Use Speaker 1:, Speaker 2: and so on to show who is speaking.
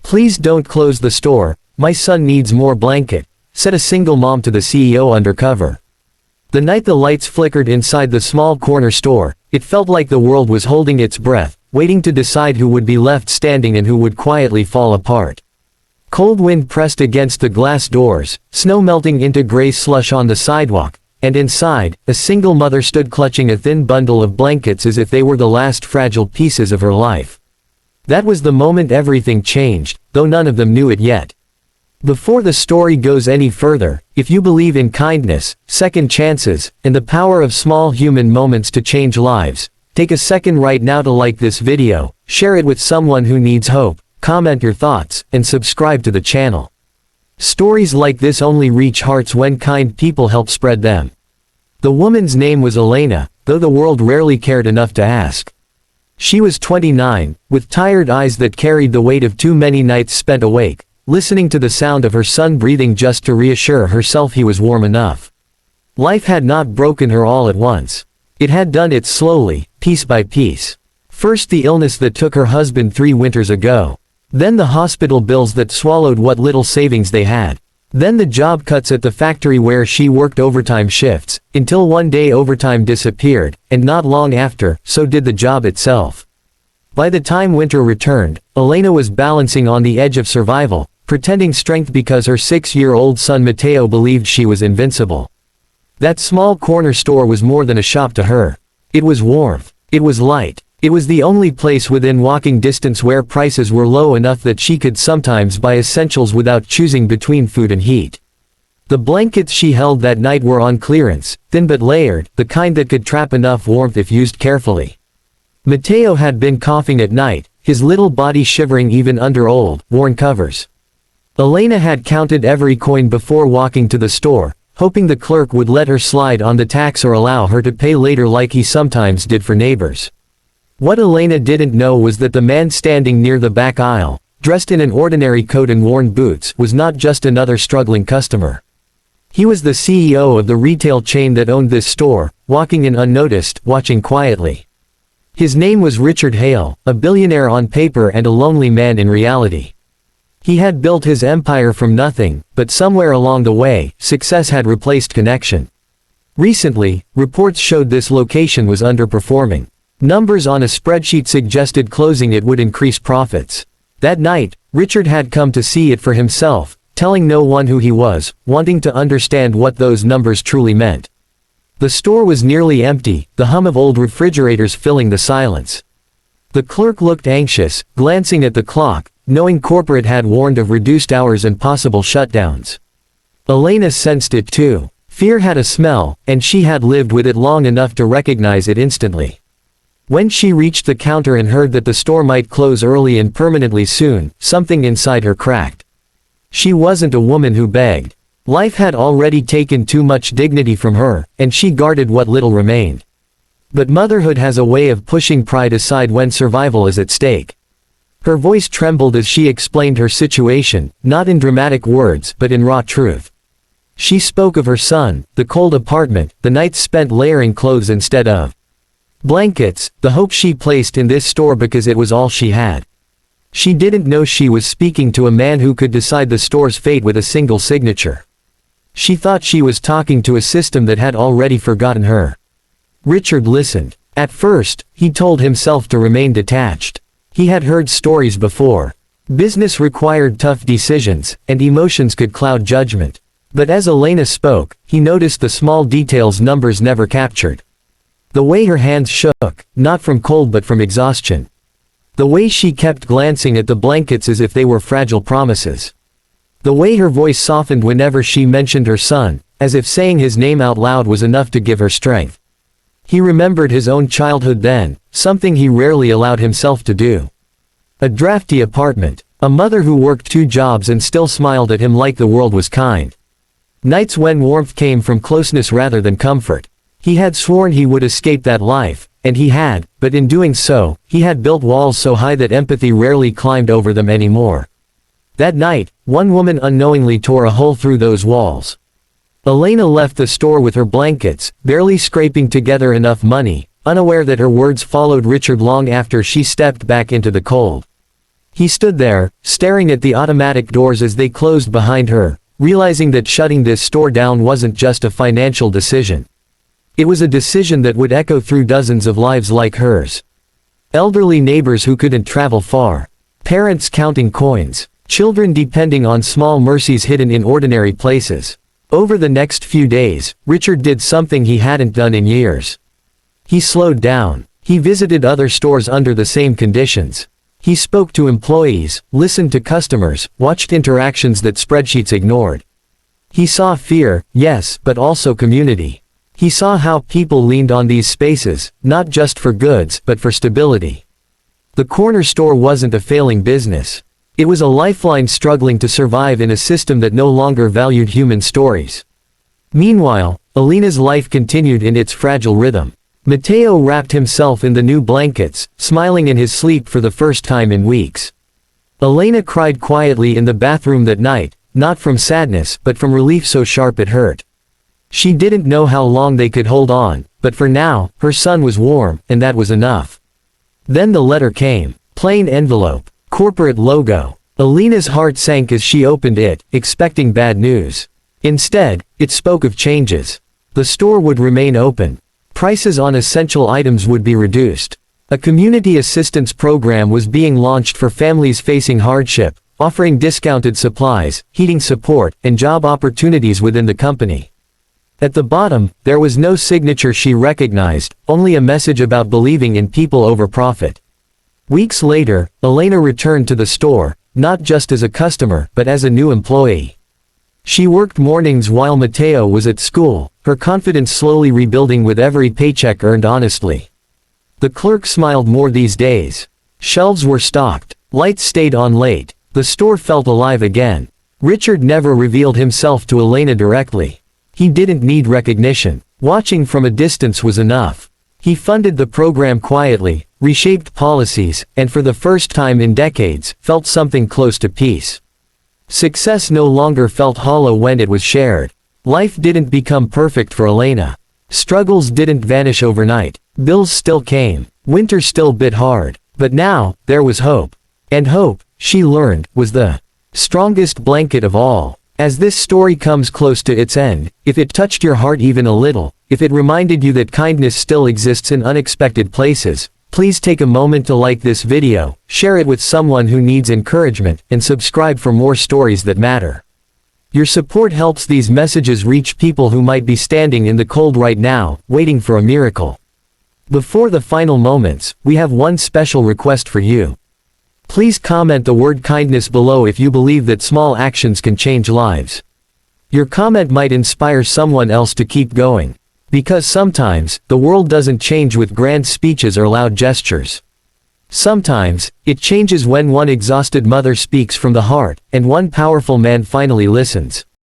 Speaker 1: "Please don't close the store, my son needs more blanket," said a single mom to the CEO Undercover. The night the lights flickered inside the small corner store, it felt like the world was holding its breath, waiting to decide who would be left standing and who would quietly fall apart. Cold wind pressed against the glass doors, snow melting into gray slush on the sidewalk, and inside, a single mother stood clutching a thin bundle of blankets as if they were the last fragile pieces of her life. That was the moment everything changed, though none of them knew it yet. Before the story goes any further, if you believe in kindness, second chances, and the power of small human moments to change lives, take a second right now to like this video, share it with someone who needs hope, comment your thoughts, and subscribe to the channel. Stories like this only reach hearts when kind people help spread them. The woman's name was Elena, though the world rarely cared enough to ask. She was 29, with tired eyes that carried the weight of too many nights spent awake, listening to the sound of her son breathing just to reassure herself he was warm enough. Life had not broken her all at once. It had done it slowly, piece by piece. First the illness that took her husband 3 winters ago. Then the hospital bills that swallowed what little savings they had. Then the job cuts at the factory where she worked overtime shifts, until one day overtime disappeared, and not long after, so did the job itself. By the time winter returned, Elena was balancing on the edge of survival, pretending strength because her 6-year-old son Matteo believed she was invincible. That small corner store was more than a shop to her. It was warmth. It was light. It was the only place within walking distance where prices were low enough that she could sometimes buy essentials without choosing between food and heat. The blankets she held that night were on clearance, thin but layered, the kind that could trap enough warmth if used carefully. Matteo had been coughing at night, his little body shivering even under old, worn covers. Elena had counted every coin before walking to the store, hoping the clerk would let her slide on the tax or allow her to pay later like he sometimes did for neighbors. What Elena didn't know was that the man standing near the back aisle, dressed in an ordinary coat and worn boots, was not just another struggling customer. He was the CEO of the retail chain that owned this store, walking in unnoticed, watching quietly. His name was Richard Hale, a billionaire on paper and a lonely man in reality. He had built his empire from nothing, but somewhere along the way, success had replaced connection. Recently, reports showed this location was underperforming. Numbers on a spreadsheet suggested closing it would increase profits. That night, Richard had come to see it for himself, telling no one who he was, wanting to understand what those numbers truly meant. The store was nearly empty, the hum of old refrigerators filling the silence. The clerk looked anxious, glancing at the clock, knowing corporate had warned of reduced hours and possible shutdowns. Elena sensed it too. Fear had a smell, and she had lived with it long enough to recognize it instantly. When she reached the counter and heard that the store might close early and permanently soon, something inside her cracked. She wasn't a woman who begged. Life had already taken too much dignity from her, and she guarded what little remained. But motherhood has a way of pushing pride aside when survival is at stake. Her voice trembled as she explained her situation, not in dramatic words but in raw truth. She spoke of her son, the cold apartment, the nights spent layering clothes instead of blankets, the hope she placed in this store because it was all she had. She didn't know she was speaking to a man who could decide the store's fate with a single signature. She thought she was talking to a system that had already forgotten her. Richard listened. At first, he told himself to remain detached. He had heard stories before. Business required tough decisions, and emotions could cloud judgment. But as Elena spoke, he noticed the small details numbers never captured. The way her hands shook, not from cold but from exhaustion. The way she kept glancing at the blankets as if they were fragile promises. The way her voice softened whenever she mentioned her son, as if saying his name out loud was enough to give her strength. He remembered his own childhood then, something he rarely allowed himself to do. A drafty apartment, a mother who worked 2 jobs and still smiled at him like the world was kind. Nights when warmth came from closeness rather than comfort. He had sworn he would escape that life, and he had, but in doing so, he had built walls so high that empathy rarely climbed over them anymore. That night, one woman unknowingly tore a hole through those walls. Elena left the store with her blankets, barely scraping together enough money, unaware that her words followed Richard long after she stepped back into the cold. He stood there, staring at the automatic doors as they closed behind her, realizing that shutting this store down wasn't just a financial decision. It was a decision that would echo through dozens of lives like hers. Elderly neighbors who couldn't travel far. Parents counting coins. Children depending on small mercies hidden in ordinary places. Over the next few days, Richard did something he hadn't done in years. He slowed down. He visited other stores under the same conditions. He spoke to employees, listened to customers, watched interactions that spreadsheets ignored. He saw fear, yes, but also community. He saw how people leaned on these spaces, not just for goods, but for stability. The corner store wasn't a failing business. It was a lifeline struggling to survive in a system that no longer valued human stories. Meanwhile, Alina's life continued in its fragile rhythm. Matteo wrapped himself in the new blankets, smiling in his sleep for the first time in weeks. Elena cried quietly in the bathroom that night, not from sadness but from relief so sharp it hurt. She didn't know how long they could hold on, but for now, her son was warm, and that was enough. Then the letter came. Plain envelope. Corporate logo. Alina's heart sank as she opened it, expecting bad news. Instead, it spoke of changes. The store would remain open. Prices on essential items would be reduced. A community assistance program was being launched for families facing hardship, offering discounted supplies, heating support, and job opportunities within the company. At the bottom, there was no signature she recognized, only a message about believing in people over profit. Weeks later, Elena returned to the store, not just as a customer, but as a new employee. She worked mornings while Matteo was at school, her confidence slowly rebuilding with every paycheck earned honestly. The clerk smiled more these days. Shelves were stocked. Lights stayed on late. The store felt alive again. Richard never revealed himself to Elena directly. He didn't need recognition. Watching from a distance was enough. He funded the program quietly, reshaped policies, and for the first time in decades, felt something close to peace. Success no longer felt hollow when it was shared. Life didn't become perfect for Elena. Struggles didn't vanish overnight. Bills still came. Winter still bit hard. But now, there was hope. And hope, she learned, was the strongest blanket of all. As this story comes close to its end, if it touched your heart even a little, if it reminded you that kindness still exists in unexpected places, please take a moment to like this video, share it with someone who needs encouragement, and subscribe for more stories that matter. Your support helps these messages reach people who might be standing in the cold right now, waiting for a miracle. Before the final moments, we have one special request for you. Please comment the word kindness below if you believe that small actions can change lives. Your comment might inspire someone else to keep going. Because sometimes, the world doesn't change with grand speeches or loud gestures. Sometimes, it changes when one exhausted mother speaks from the heart, and one powerful man finally listens.